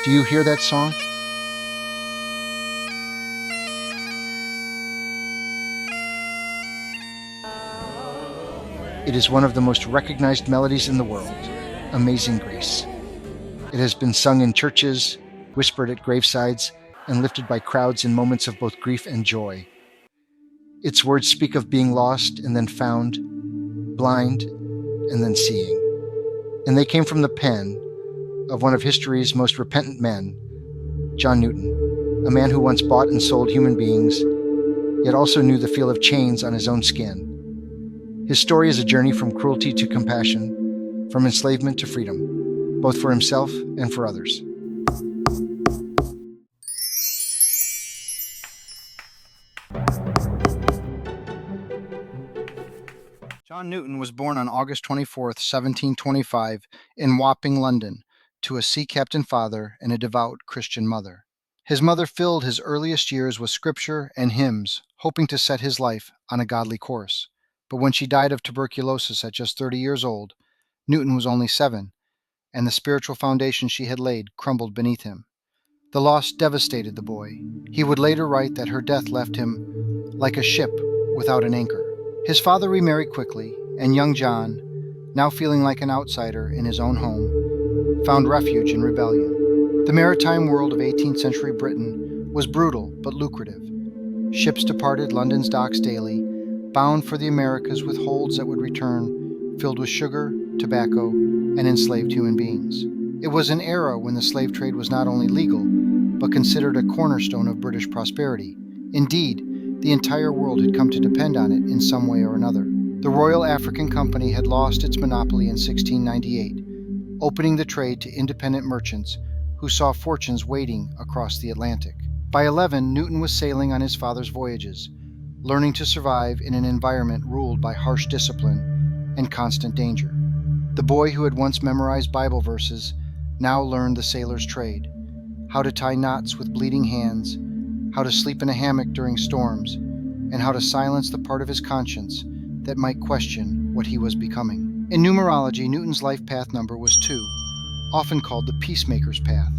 Do you hear that song? It is one of the most recognized melodies in the world, Amazing Grace. It has been sung in churches, whispered at gravesides, and lifted by crowds in moments of both grief and joy. Its words speak of being lost and then found, blind and then seeing. And they came from the pen of one of history's most repentant men, John Newton, a man who once bought and sold human beings, yet also knew the feel of chains on his own skin. His story is a journey from cruelty to compassion, from enslavement to freedom, both for himself and for others. John Newton was born on August 24, 1725, in Wapping, London, to a sea captain father and a devout Christian mother. His mother filled his earliest years with scripture and hymns, hoping to set his life on a godly course. But when she died of tuberculosis at just 30 years old, Newton was only 7, and the spiritual foundation she had laid crumbled beneath him. The loss devastated the boy. He would later write that her death left him like a ship without an anchor. His father remarried quickly, and young John, now feeling like an outsider in his own home, found refuge in rebellion. The maritime world of 18th century Britain was brutal but lucrative. Ships departed London's docks daily, bound for the Americas with holds that would return, filled with sugar, tobacco, and enslaved human beings. It was an era when the slave trade was not only legal, but considered a cornerstone of British prosperity. Indeed, the entire world had come to depend on it in some way or another. The Royal African Company had lost its monopoly in 1698, opening the trade to independent merchants who saw fortunes waiting across the Atlantic. By 11, Newton was sailing on his father's voyages, learning to survive in an environment ruled by harsh discipline and constant danger. The boy who had once memorized Bible verses now learned the sailor's trade, how to tie knots with bleeding hands, how to sleep in a hammock during storms, and how to silence the part of his conscience that might question what he was becoming. In numerology, Newton's life path number was 2, often called the peacemaker's path.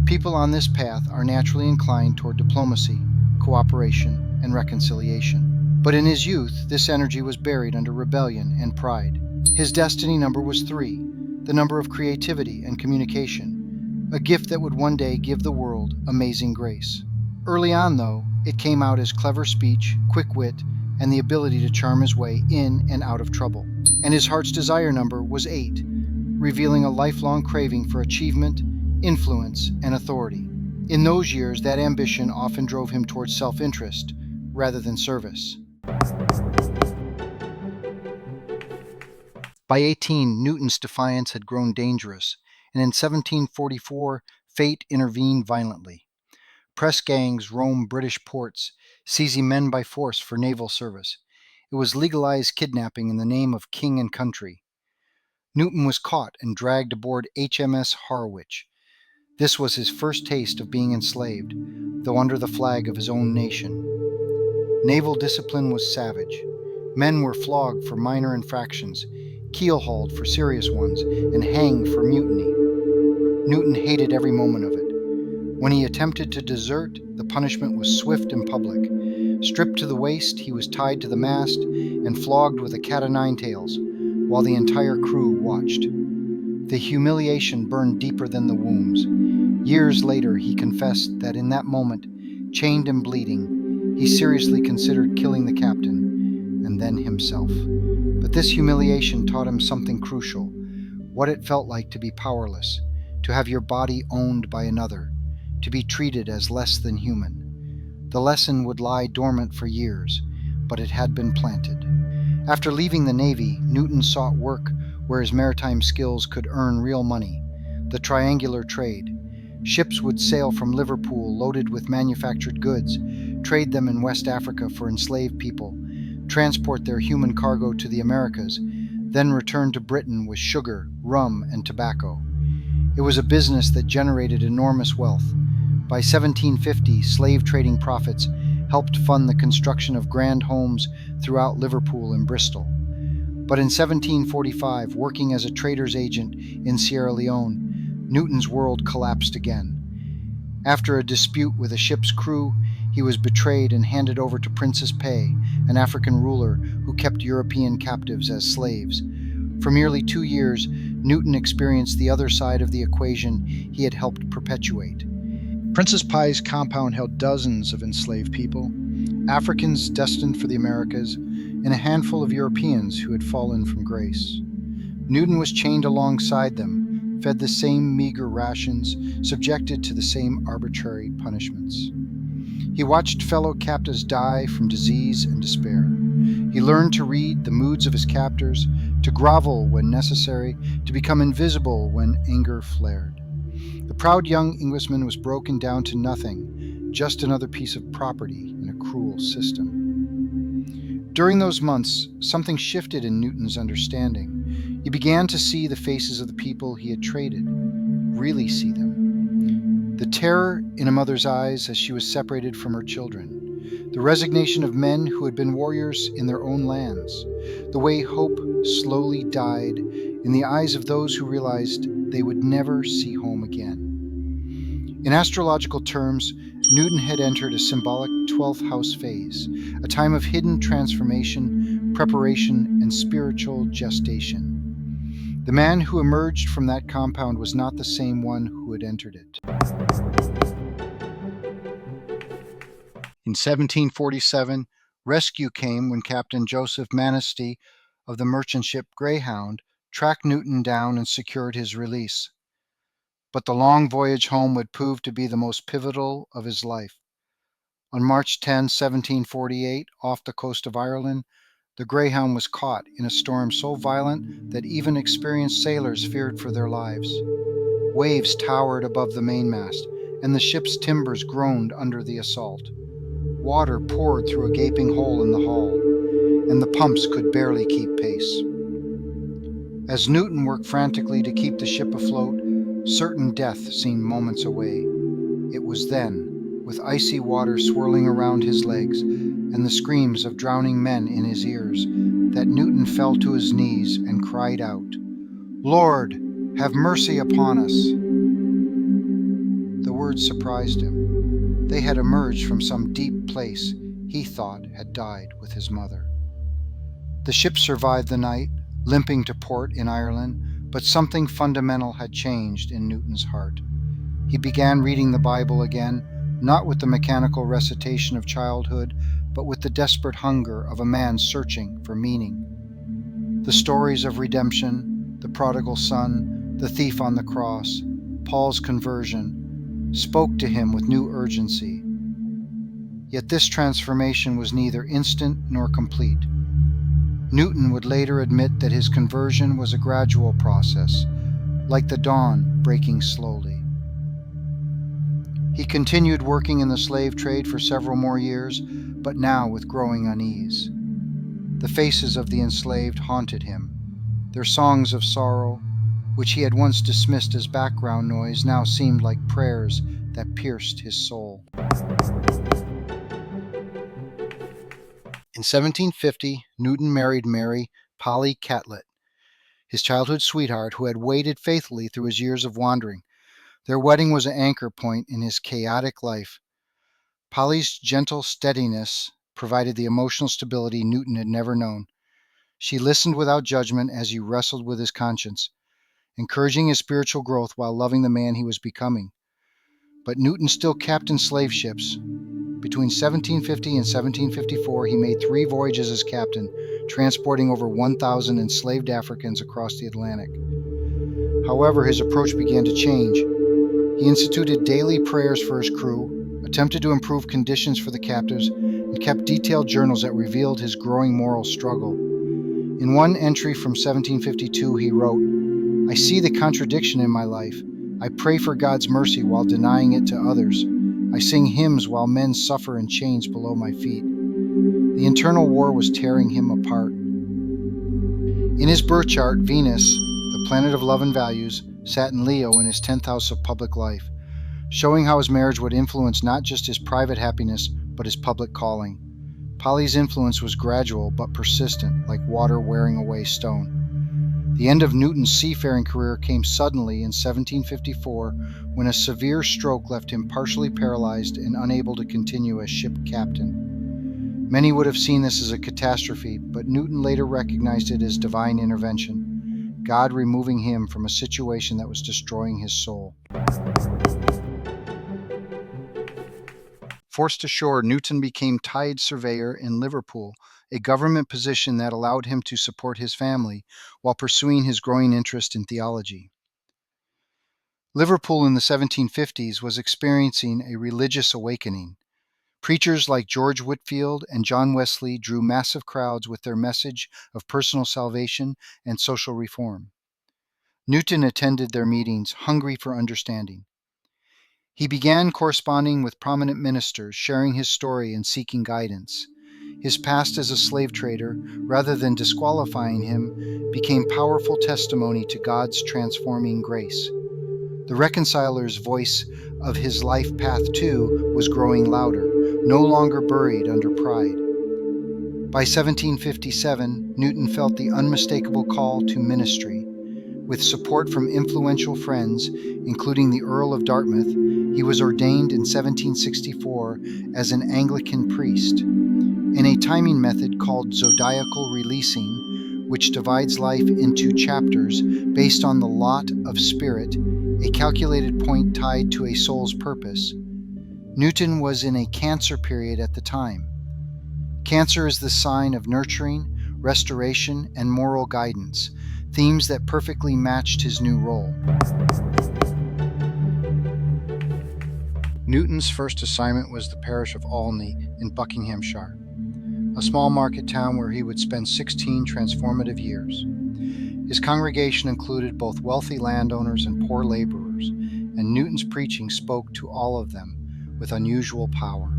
People on this path are naturally inclined toward diplomacy, cooperation, and reconciliation. But in his youth, this energy was buried under rebellion and pride. His destiny number was 3, the number of creativity and communication, a gift that would one day give the world amazing grace. Early on, though, it came out as clever speech, quick wit, and the ability to charm his way in and out of trouble. And his heart's desire number was 8, revealing a lifelong craving for achievement, influence, and authority. In those years, that ambition often drove him towards self-interest rather than service. By 18, Newton's defiance had grown dangerous, and in 1744, fate intervened violently. Press gangs roamed British ports, seizing men by force for naval service. It was legalized kidnapping in the name of king and country. Newton was caught and dragged aboard HMS Harwich. This was his first taste of being enslaved, though under the flag of his own nation. Naval discipline was savage. Men were flogged for minor infractions, keel-hauled for serious ones, and hanged for mutiny. Newton hated every moment of it. When he attempted to desert, the punishment was swift and public. Stripped to the waist, he was tied to the mast and flogged with a cat-o'-nine tails, while the entire crew watched. The humiliation burned deeper than the wounds. Years later, he confessed that in that moment, chained and bleeding, he seriously considered killing the captain, and then himself. But this humiliation taught him something crucial, what it felt like to be powerless, to have your body owned by another, to be treated as less than human. The lesson would lie dormant for years, but it had been planted. After leaving the Navy, Newton sought work where his maritime skills could earn real money, the triangular trade. Ships would sail from Liverpool loaded with manufactured goods, trade them in West Africa for enslaved people, transport their human cargo to the Americas, then return to Britain with sugar, rum, and tobacco. It was a business that generated enormous wealth. By 1750, slave trading profits helped fund the construction of grand homes throughout Liverpool and Bristol. But in 1745, working as a trader's agent in Sierra Leone, Newton's world collapsed again. After a dispute with a ship's crew, he was betrayed and handed over to Princess Pei, an African ruler who kept European captives as slaves. For nearly 2 years, Newton experienced the other side of the equation he had helped perpetuate. Princess Pei's compound held dozens of enslaved people, Africans destined for the Americas, and a handful of Europeans who had fallen from grace. Newton was chained alongside them, fed the same meager rations, subjected to the same arbitrary punishments. He watched fellow captives die from disease and despair. He learned to read the moods of his captors, to grovel when necessary, to become invisible when anger flared. The proud young Englishman was broken down to nothing, just another piece of property in a cruel system. During those months, something shifted in Newton's understanding. He began to see the faces of the people he had traded, really see them. The terror in a mother's eyes as she was separated from her children, the resignation of men who had been warriors in their own lands, the way hope slowly died in the eyes of those who realized they would never see home again. In astrological terms, Newton had entered a symbolic 12th house phase, a time of hidden transformation, preparation, and spiritual gestation. The man who emerged from that compound was not the same one who had entered it. In 1747, rescue came when Captain Joseph Manistee of the merchant ship Greyhound tracked Newton down and secured his release. But the long voyage home would prove to be the most pivotal of his life. On March 10, 1748, off the coast of Ireland, the Greyhound was caught in a storm so violent that even experienced sailors feared for their lives. Waves towered above the mainmast, and the ship's timbers groaned under the assault. Water poured through a gaping hole in the hull, and the pumps could barely keep pace. As Newton worked frantically to keep the ship afloat, certain death seemed moments away. It was then, with icy water swirling around his legs and the screams of drowning men in his ears, that Newton fell to his knees and cried out, "Lord, have mercy upon us." The words surprised him. They had emerged from some deep place he thought had died with his mother. The ship survived the night, limping to port in Ireland, but something fundamental had changed in Newton's heart. He began reading the Bible again, not with the mechanical recitation of childhood, but with the desperate hunger of a man searching for meaning. The stories of redemption, the prodigal son, the thief on the cross, Paul's conversion, spoke to him with new urgency. Yet this transformation was neither instant nor complete. Newton would later admit that his conversion was a gradual process, like the dawn breaking slowly. He continued working in the slave trade for several more years, but now with growing unease. The faces of the enslaved haunted him. Their songs of sorrow, which he had once dismissed as background noise, now seemed like prayers that pierced his soul. In 1750, Newton married Mary Polly Catlett, his childhood sweetheart who had waited faithfully through his years of wandering. Their wedding was an anchor point in his chaotic life. Polly's gentle steadiness provided the emotional stability Newton had never known. She listened without judgment as he wrestled with his conscience, encouraging his spiritual growth while loving the man he was becoming. But Newton still captained slave ships. Between 1750 and 1754, he made 3 voyages as captain, transporting over 1,000 enslaved Africans across the Atlantic. However, his approach began to change. He instituted daily prayers for his crew, attempted to improve conditions for the captives, and kept detailed journals that revealed his growing moral struggle. In one entry from 1752, he wrote, "I see the contradiction in my life. I pray for God's mercy while denying it to others. I sing hymns while men suffer in chains below my feet." The internal war was tearing him apart. In his birth chart, Venus, the planet of love and values, sat in Leo in his 10th house of public life, showing how his marriage would influence not just his private happiness, but his public calling. Polly's influence was gradual but persistent, like water wearing away stone. The end of Newton's seafaring career came suddenly in 1754 when a severe stroke left him partially paralyzed and unable to continue as ship captain. Many would have seen this as a catastrophe, but Newton later recognized it as divine intervention, God removing him from a situation that was destroying his soul. Forced ashore, Newton became tide surveyor in Liverpool, a government position that allowed him to support his family while pursuing his growing interest in theology. Liverpool in the 1750s was experiencing a religious awakening. Preachers like George Whitefield and John Wesley drew massive crowds with their message of personal salvation and social reform. Newton attended their meetings, hungry for understanding. He began corresponding with prominent ministers, sharing his story and seeking guidance. His past as a slave trader, rather than disqualifying him, became powerful testimony to God's transforming grace. The reconciler's voice of his life path, too, was growing louder, no longer buried under pride. By 1757, Newton felt the unmistakable call to ministry. With support from influential friends, including the Earl of Dartmouth, he was ordained in 1764 as an Anglican priest. In a timing method called zodiacal releasing, which divides life into chapters based on the lot of spirit, a calculated point tied to a soul's purpose, Newton was in a Cancer period at the time. Cancer is the sign of nurturing, restoration, and moral guidance, themes that perfectly matched his new role. Newton's first assignment was the parish of Olney in Buckinghamshire, a small market town where he would spend 16 transformative years. His congregation included both wealthy landowners and poor laborers, and Newton's preaching spoke to all of them with unusual power.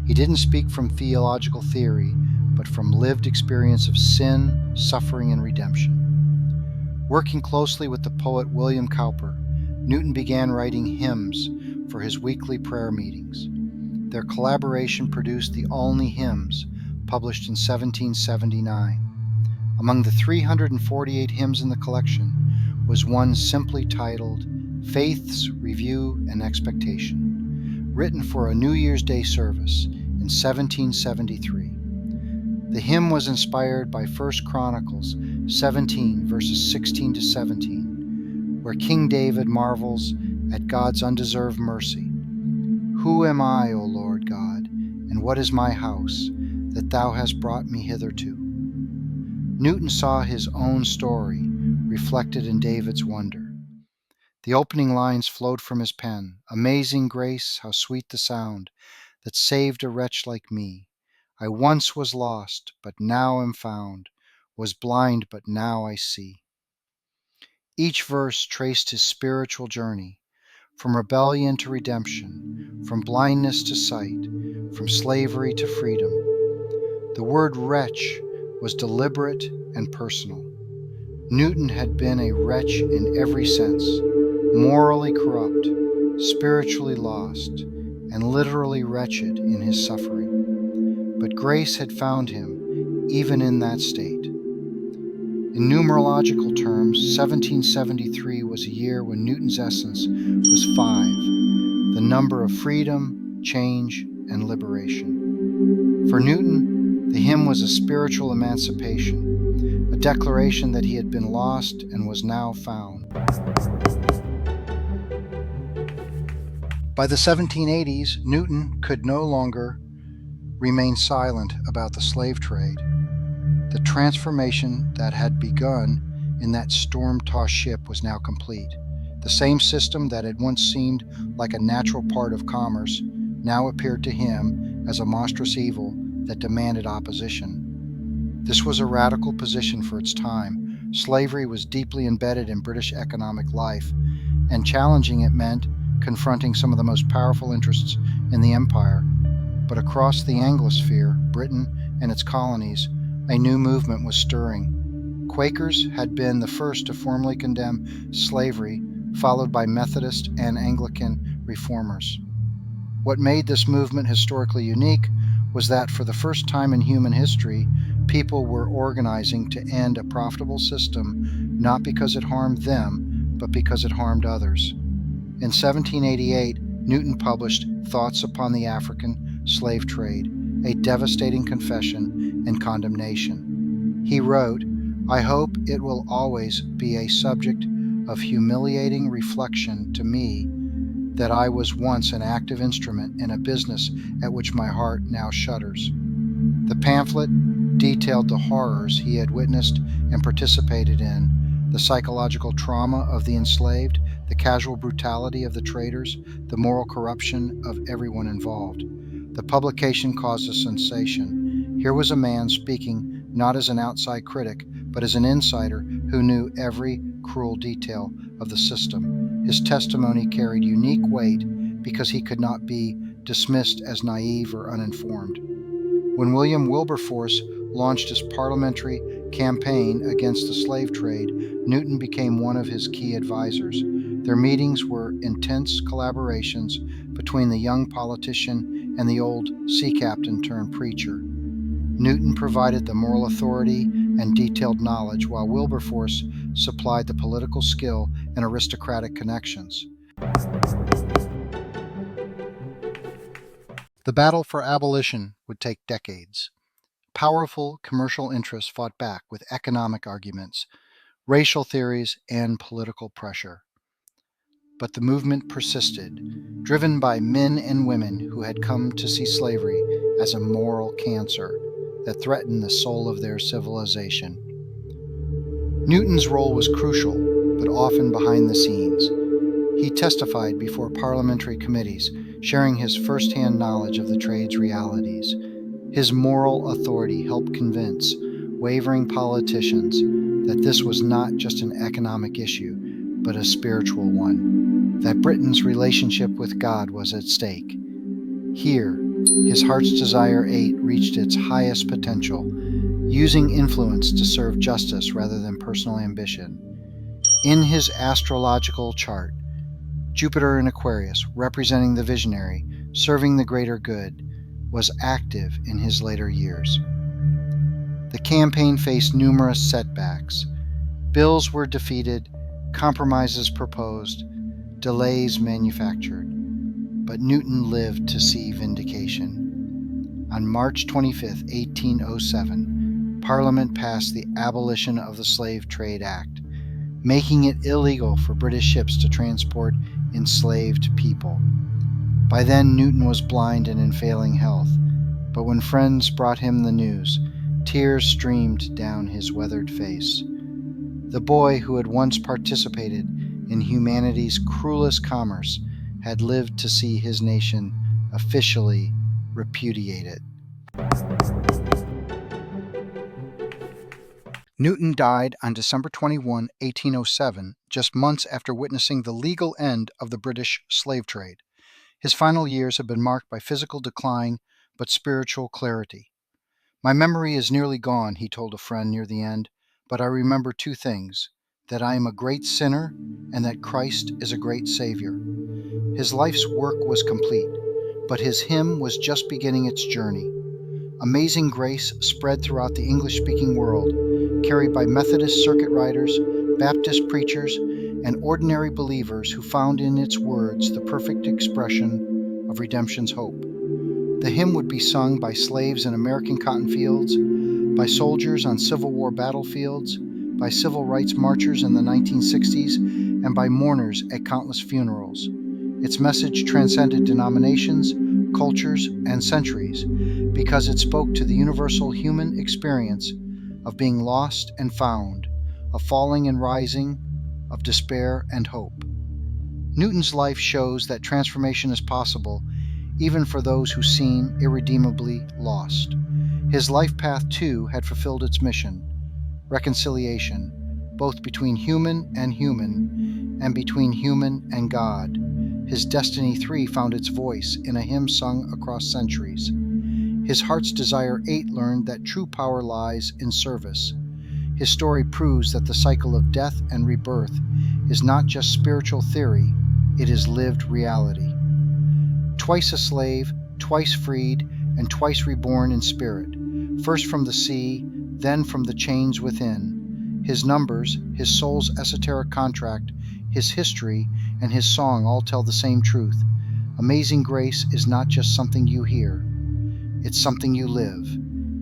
He didn't speak from theological theory, but from lived experience of sin, suffering, and redemption. Working closely with the poet William Cowper, Newton began writing hymns for his weekly prayer meetings. Their collaboration produced the Olney Hymns, published in 1779. Among the 348 hymns in the collection was one simply titled Faith's Review and Expectation, written for a New Year's Day service in 1773. The hymn was inspired by 1 Chronicles 17, verses 16 to 17, where King David marvels at God's undeserved mercy. Who am I, O Lord God, and what is my house, that thou hast brought me hitherto? Newton saw his own story reflected in David's wonder. The opening lines flowed from his pen. Amazing grace, how sweet the sound that saved a wretch like me. I once was lost, but now am found, was blind, but now I see. Each verse traced his spiritual journey, from rebellion to redemption, from blindness to sight, from slavery to freedom. The word wretch was deliberate and personal. Newton had been a wretch in every sense, morally corrupt, spiritually lost, and literally wretched in his suffering. But grace had found him even in that state. In numerological terms, 1773 was a year when Newton's essence was 5, the number of freedom, change, and liberation. For Newton, the hymn was a spiritual emancipation, a declaration that he had been lost and was now found. By the 1780s, Newton could no longer remain silent about the slave trade. The transformation that had begun in that storm-tossed ship was now complete. The same system that had once seemed like a natural part of commerce now appeared to him as a monstrous evil that demanded opposition. This was a radical position for its time. Slavery was deeply embedded in British economic life, and challenging it meant confronting some of the most powerful interests in the empire. But across the Anglosphere, Britain and its colonies, a new movement was stirring. Quakers had been the first to formally condemn slavery, followed by Methodist and Anglican reformers. What made this movement historically unique was that for the first time in human history, people were organizing to end a profitable system not because it harmed them, but because it harmed others. In 1788, Newton published Thoughts Upon the African Slave Trade, a devastating confession and condemnation. He wrote, "I hope it will always be a subject of humiliating reflection to me that I was once an active instrument in a business at which my heart now shudders." The pamphlet detailed the horrors he had witnessed and participated in, the psychological trauma of the enslaved, the casual brutality of the traders, the moral corruption of everyone involved. The publication caused a sensation. Here was a man speaking not as an outside critic, but as an insider who knew every cruel detail of the system. His testimony carried unique weight because he could not be dismissed as naive or uninformed. When William Wilberforce launched his parliamentary campaign against the slave trade, Newton became one of his key advisors. Their meetings were intense collaborations between the young politician and the old sea captain turned preacher. Newton provided the moral authority and detailed knowledge, while Wilberforce supplied the political skill and aristocratic connections. The battle for abolition would take decades. Powerful commercial interests fought back with economic arguments, racial theories, and political pressure. But the movement persisted, driven by men and women who had come to see slavery as a moral cancer that threatened the soul of their civilization. Newton's role was crucial, but often behind the scenes. He testified before parliamentary committees, sharing his first-hand knowledge of the trade's realities. His moral authority helped convince wavering politicians that this was not just an economic issue, but a spiritual one, that Britain's relationship with God was at stake. Here, his heart's desire 8 reached its highest potential, using influence to serve justice rather than personal ambition. In his astrological chart, Jupiter in Aquarius, representing the visionary, serving the greater good, was active in his later years. The campaign faced numerous setbacks. Bills were defeated, compromises proposed, delays manufactured. But Newton lived to see vindication. On March 25, 1807, Parliament passed the Abolition of the Slave Trade Act, making it illegal for British ships to transport enslaved people. By then, Newton was blind and in failing health, but when friends brought him the news, tears streamed down his weathered face. The boy who had once participated in humanity's cruelest commerce had lived to see his nation officially repudiate it. Newton died on December 21, 1807, just months after witnessing the legal end of the British slave trade. His final years have been marked by physical decline, but spiritual clarity. "My memory is nearly gone," he told a friend near the end, "but I remember two things, that I am a great sinner and that Christ is a great Savior." His life's work was complete, but his hymn was just beginning its journey. Amazing Grace spread throughout the English-speaking world, carried by Methodist circuit riders, Baptist preachers, and ordinary believers who found in its words the perfect expression of redemption's hope. The hymn would be sung by slaves in American cotton fields, by soldiers on Civil War battlefields, by civil rights marchers in the 1960s, and by mourners at countless funerals. Its message transcended denominations, cultures, and centuries because it spoke to the universal human experience of being lost and found, of falling and rising, of despair and hope. Newton's life shows that transformation is possible even for those who seem irredeemably lost. His life path, too, had fulfilled its mission: reconciliation, both between human and between human and God. His Destiny 3 found its voice in a hymn sung across centuries. His heart's desire 8 learned that true power lies in service. His story proves that the cycle of death and rebirth is not just spiritual theory, it is lived reality. Twice a slave, twice freed, and twice reborn in spirit, first from the sea, then from the chains within. His numbers, his soul's esoteric contract, his history, and his song all tell the same truth. Amazing Grace is not just something you hear, it's something you live.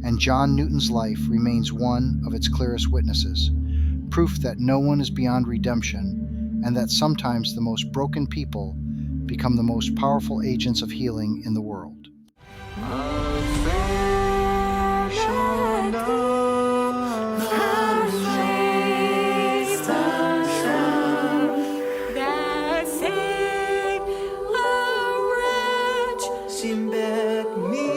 And John Newton's life remains one of its clearest witnesses, proof that no one is beyond redemption, and that sometimes the most broken people become the most powerful agents of healing in the world. That saved a wretch.